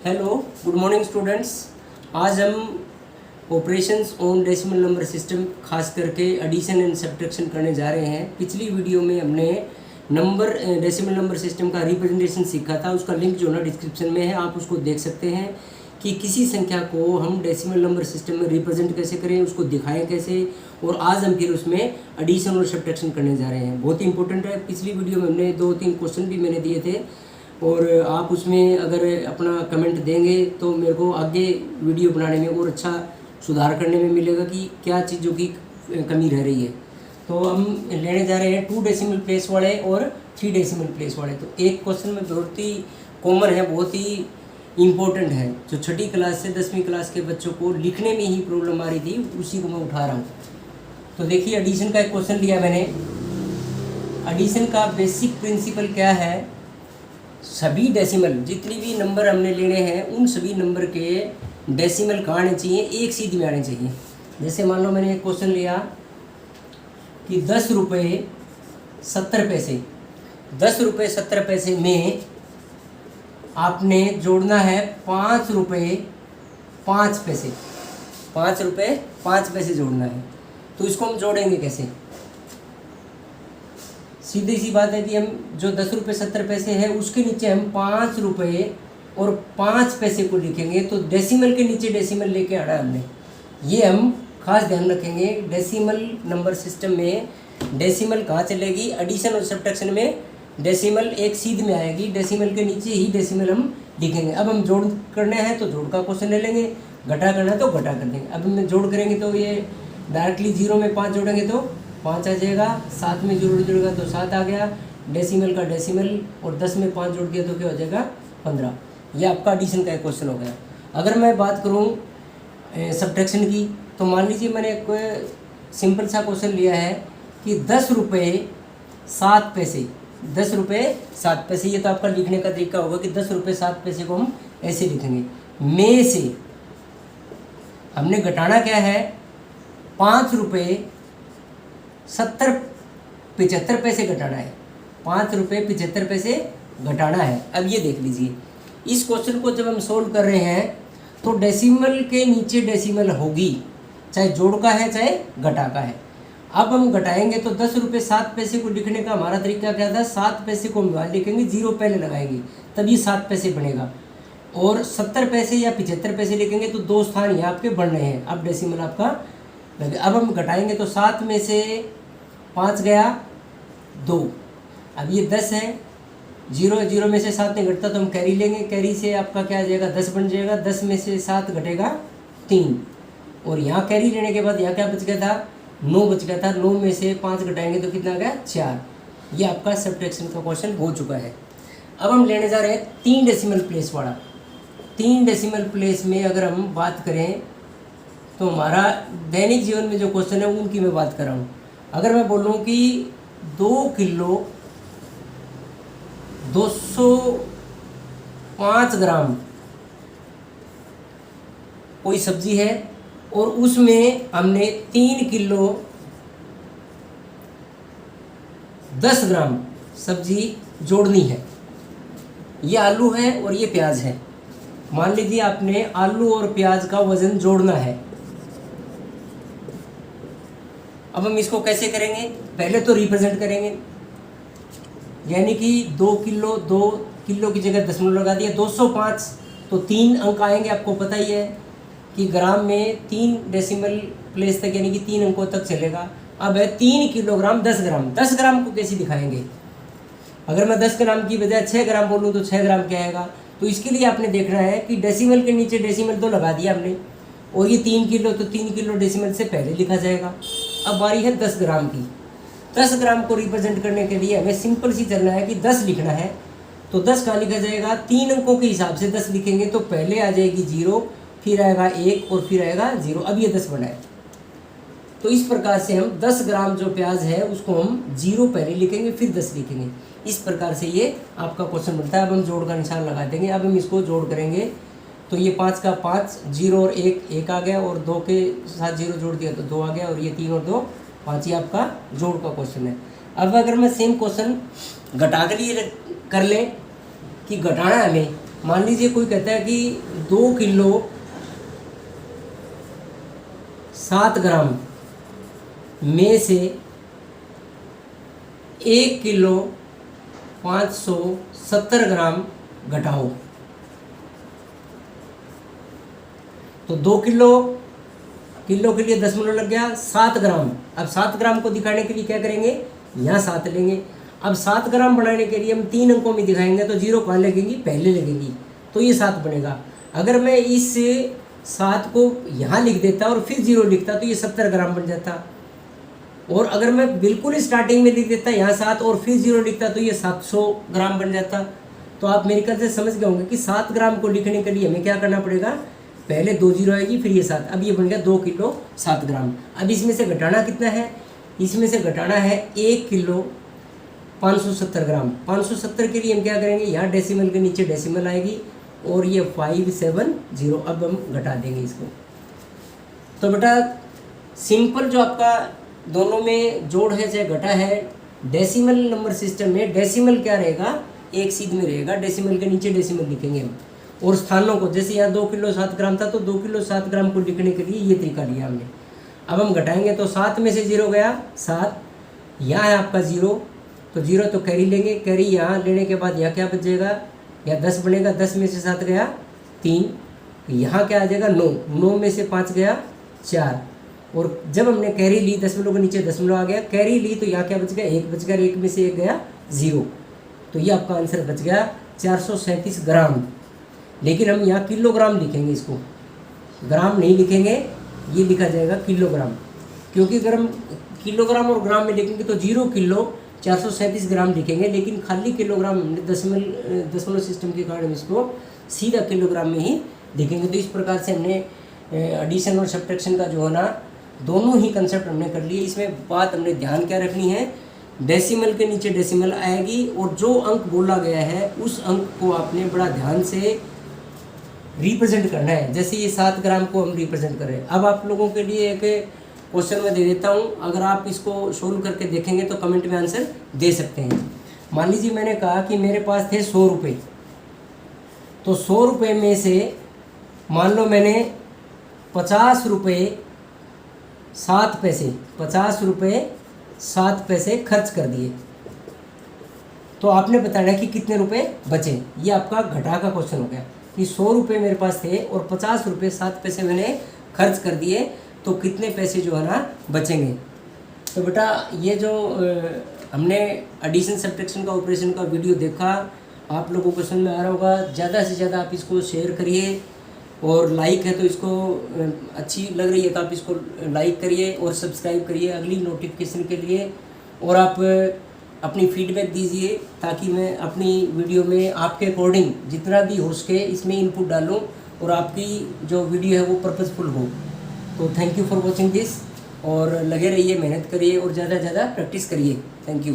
Hello, good morning students. आज हम operations on decimal number system खास करके एडिशन एंड सब्ट्रैक्शन करने जा रहे हैं। पिछली वीडियो में हमने डेसिमल नंबर सिस्टम का रिप्रेजेंटेशन सीखा था। उसका लिंक जो ना डिस्क्रिप्शन में है, आप उसको देख सकते हैं कि किसी संख्या को हम डेसिमल नंबर सिस्टम में रिप्रेजेंट कैसे करें, उसको दिखाएं कैसे, और आज हम फिर उसमें एडिशन और सब्ट्रैक्शन करने जा रहे हैं। बहुत ही इंपॉर्टेंट है। पिछली वीडियो में हमने 2-3 क्वेश्चन भी मैंने दिए थे और आप उसमें अगर अपना कमेंट देंगे तो मेरे को आगे वीडियो बनाने में और अच्छा सुधार करने में मिलेगा कि क्या चीज़ों की कमी रह रही है। तो हम लेने जा रहे हैं 2 डेसिमल प्लेस वाले और 3 डेसिमल प्लेस वाले। तो एक क्वेश्चन में बहुत ही कॉमन है, बहुत ही इम्पोर्टेंट है, जो 6ठी क्लास से 10वीं क्लास के बच्चों को लिखने में ही प्रॉब्लम आ रही थी, उसी को मैं उठा रहा हूँ। तो देखिए, एडिशन का एक क्वेश्चन लिया मैंने। एडिशन का बेसिक प्रिंसिपल क्या है? सभी डेसिमल, जितनी भी नंबर हमने लेने हैं, उन सभी नंबर के डेसिमल कहाँ आने चाहिए? एक सीध में आने चाहिए। जैसे मान लो मैंने एक क्वेश्चन लिया कि 10 रुपये 70 पैसे, 10 रुपये 70 पैसे में आपने जोड़ना है 5 रुपये 5 पैसे, 5 रुपये 5 पैसे जोड़ना है। तो इसको हम जोड़ेंगे कैसे? सीधी सी बात है कि हम जो 10 रुपये 70 पैसे है उसके नीचे हम 5 रुपये और 5 पैसे को लिखेंगे। तो डेसिमल के नीचे डेसिमल लेके आना है हमने, ये हम खास ध्यान रखेंगे। डेसिमल नंबर सिस्टम में डेसिमल कहाँ चलेगी? एडिशन और सब्ट्रैक्शन में डेसिमल एक सीध में आएगी, डेसिमल के नीचे ही डेसिमल हम लिखेंगे। अब हम जोड़ करने हैं तो जोड़ का क्वेश्चन ले लेंगे, घटा करना है तो घटा कर देंगे। अब हम जोड़ करेंगे तो ये डायरेक्टली 0 में 5 जोड़ेंगे तो 5 आ जाएगा, 7 में 0 जुड़ेगा तो 7 आ गया, डेसिमल का डेसिमल, और 10 में 5 जोड़ दिया तो क्या हो जाएगा? 15। ये आपका एडिशन का एक क्वेश्चन हो गया। अगर मैं बात करूँ सब्ट्रैक्शन की, तो मान लीजिए मैंने एक सिंपल सा क्वेश्चन लिया है कि 10 रुपये 7 पैसे, 10 रुपये 7 पैसे। ये तो आपका लिखने का तरीका होगा कि 10 रुपये 7 पैसे को हम ऐसे लिखेंगे। में से हमने घटाना क्या है? 5 रुपये 75 पैसे घटाना है, 5 रुपये 75 पैसे घटाना है। अब ये देख लीजिए, इस क्वेश्चन को जब हम सोल्व कर रहे हैं तो डेसिमल के नीचे डेसिमल होगी, चाहे जोड़ का है चाहे घटा का है। अब हम घटाएंगे तो 10 रुपये 7 पैसे को लिखने का हमारा तरीका क्या था? 7 पैसे को हम लिखेंगे, 0 पहले लगाएंगे, तभी 7 पैसे बनेगा। और 70 पैसे या 75 पैसे लिखेंगे तो 2 स्थान यहाँ आपके बढ़ रहे हैं। अब डेसिमल आपका लगे। अब हम घटाएंगे तो 7 में से 5 गया 2। अब ये 10 है, 0 में से 7 नहीं घटता तो हम कैरी लेंगे, कैरी से आपका क्या आ जाएगा? 10 बन जाएगा। 10 में से 7 घटेगा 3, और यहाँ कैरी लेने के बाद यहाँ क्या बच गया था? 9 बच गया था। 9 में से 5 घटाएंगे तो कितना आ गया? 4। ये आपका सब्ट्रैक्शन का क्वेश्चन हो चुका है। अब हम लेने जा रहे हैं 3 डेसिमल प्लेस वाला। 3 डेसिमल प्लेस में अगर हम बात करें तो हमारा दैनिक जीवन में जो क्वेश्चन है उनकी मैं बात कर रहा हूँ। अगर मैं बोलूँ कि 2 किलो 205 ग्राम कोई सब्जी है और उसमें हमने 3 किलो 10 ग्राम सब्जी जोड़नी है। ये आलू है और ये प्याज है। मान लीजिए आपने आलू और प्याज का वजन जोड़ना है। अब हम इसको कैसे करेंगे? पहले तो रिप्रेजेंट करेंगे, यानी कि 2 किलो की जगह दशमलव लगा दिया। 205 तो 3 अंक आएंगे। आपको पता ही है कि ग्राम में 3 डेसिमल प्लेस तक, यानी कि 3 अंकों तक चलेगा। अब है 3 किलोग्राम 10 ग्राम। 10 ग्राम को कैसे दिखाएंगे? अगर मैं 10 ग्राम की बजाय 6 ग्राम बोलूँ तो 6 ग्राम क्या आएगा? तो इसके लिए आपने देखना है कि डेसिमल के नीचे डेसिमल तो लगा दिया हमने, और ये 3 किलो तो 3 किलो डेसिमल से पहले लिखा जाएगा। अब बारी है 10 ग्राम की। 10 ग्राम को रिप्रेजेंट करने के लिए हमें सिंपल सी चलना है कि 10 लिखना है। तो 10 कहाँ लिखा जाएगा? 3 अंकों के हिसाब से 10 लिखेंगे तो पहले आ जाएगी 0, फिर आएगा 1 और फिर आएगा 0। अब ये 10 बना है। तो इस प्रकार से हम 10 ग्राम जो प्याज है उसको हम 0 पहले लिखेंगे, फिर 10 लिखेंगे। इस प्रकार से ये आपका क्वेश्चन बनता है। अब हम जोड़ का निशान लगा देंगे। अब हम इसको जोड़ करेंगे तो ये 5 का 5, 0 और 1 आ गया, और 2 के साथ 0 जोड़ दिया तो 2 आ गया, और ये 3 और 2 5 ही आपका जोड़ का क्वेश्चन है। अब अगर मैं सेम क्वेश्चन घटा के लिए कर लें कि घटाना है हमें, मान लीजिए कोई कहता है कि 2 किलो 7 ग्राम में से 1 किलो 570 ग्राम घटाओ। तो 2 किलो के लिए दशमलव लग गया 7 ग्राम। अब 7 ग्राम को दिखाने के लिए क्या करेंगे, यहाँ 7 लेंगे। अब 7 ग्राम बनाने के लिए हम 3 अंकों में दिखाएंगे, तो 0 कहाँ लगेगी, पहले लगेगी, तो ये 7 बनेगा। अगर मैं इस 7 को यहाँ लिख देता और फिर 0 लिखता तो ये 70 ग्राम बन जाता। और अगर मैं बिल्कुल स्टार्टिंग में लिख देता यहाँ 7 और फिर 0 लिखता तो ये 700 ग्राम बन जाता। तो आप मेरे ख्याल से समझ गए होंगे कि 7 ग्राम को लिखने के लिए हमें क्या करना पड़ेगा, पहले 2 0 आएगी फिर ये 7। अब ये बन गया 2 किलो 7 ग्राम। अब इसमें से घटाना कितना है, इसमें से घटाना है 1 किलो 570 ग्राम। 570 के लिए हम क्या करेंगे, यहाँ डेसिमल के नीचे डेसिमल आएगी और ये 570। अब हम घटा देंगे इसको। तो बेटा सिंपल जो आपका दोनों में जोड़ है चाहे घटा है, डेसिमल नंबर सिस्टम में डेसिमल क्या रहेगा, एक सीध में रहेगा, डेसिमल के नीचे डेसिमल लिखेंगे हम। और स्थानों को, जैसे यहाँ 2 किलो 7 ग्राम था तो 2 किलो 7 ग्राम को लिखने के लिए ये तरीका लिया हमने। अब हम घटाएंगे तो 7 में से 0 गया 7, यहाँ है आपका 0, तो 0 तो कैरी लेंगे, कैरी यहाँ लेने के बाद यहाँ क्या बच जाएगा, या 10 बनेगा, 10 में से 7 गया 3, यहाँ क्या आ जाएगा 9, 9 में से 5 गया 4। और जब हमने कैरी ली, दशमलव के नीचे दशमलव आ गया, कैरी ली तो यहाँ क्या बच गया, 1 बच गया, 1 में से 1 गया 0, तो ये आपका आंसर बच गया 437 ग्राम। लेकिन हम यहाँ किलोग्राम लिखेंगे, इसको ग्राम नहीं लिखेंगे, ये लिखा जाएगा किलोग्राम, क्योंकि अगर हम किलोग्राम और ग्राम में लिखेंगे तो 0 किलो 437 ग्राम लिखेंगे, लेकिन खाली किलोग्राम हमने दशमलव सिस्टम के कारण इसको सीधा किलोग्राम में ही लिखेंगे। तो इस प्रकार से हमने एडिशन और सब्ट्रैक्शन का जो है ना दोनों ही कंसेप्ट हमने कर लिए। इसमें बात हमने ध्यान क्या रखनी है, डेसिमल के नीचे डेसिमल आएगी और जो अंक बोला गया है उस अंक को आपने बड़ा ध्यान से रिप्रेजेंट करना है। जैसे ये 7 ग्राम को हम रिप्रेजेंट कर रहे हैं। अब आप लोगों के लिए एक क्वेश्चन मैं दे देता हूँ, अगर आप इसको सोल्व करके देखेंगे तो कमेंट में आंसर दे सकते हैं। मान लीजिए मैंने कहा कि मेरे पास थे 100 रुपये, तो 100 रुपये में से मान लो मैंने 50 रुपये 7 पैसे 50 रुपये 7 पैसे खर्च कर दिए, तो आपने बताना है कि कितने रुपए बचे। ये आपका घटा का क्वेश्चन हो गया कि 100 रुपये मेरे पास थे और 50 रुपये 7 पैसे मैंने खर्च कर दिए, तो कितने पैसे जो है ना बचेंगे। तो बेटा ये जो हमने एडिशन सब्ट्रैक्शन का ऑपरेशन का वीडियो देखा, आप लोगों को समझ में आ रहा होगा। ज़्यादा से ज़्यादा आप इसको शेयर करिए, और लाइक है तो इसको अच्छी लग रही है तो आप इसको लाइक करिए और सब्सक्राइब करिए अगली नोटिफिकेशन के लिए। और आप अपनी फीडबैक दीजिए ताकि मैं अपनी वीडियो में आपके अकॉर्डिंग जितना भी हो सके इसमें इनपुट डालूं और आपकी जो वीडियो है वो पर्पसफुल हो। तो thank you for watching this, और लगे रहिए, मेहनत करिए और ज़्यादा से ज़्यादा प्रैक्टिस करिए। Thank you.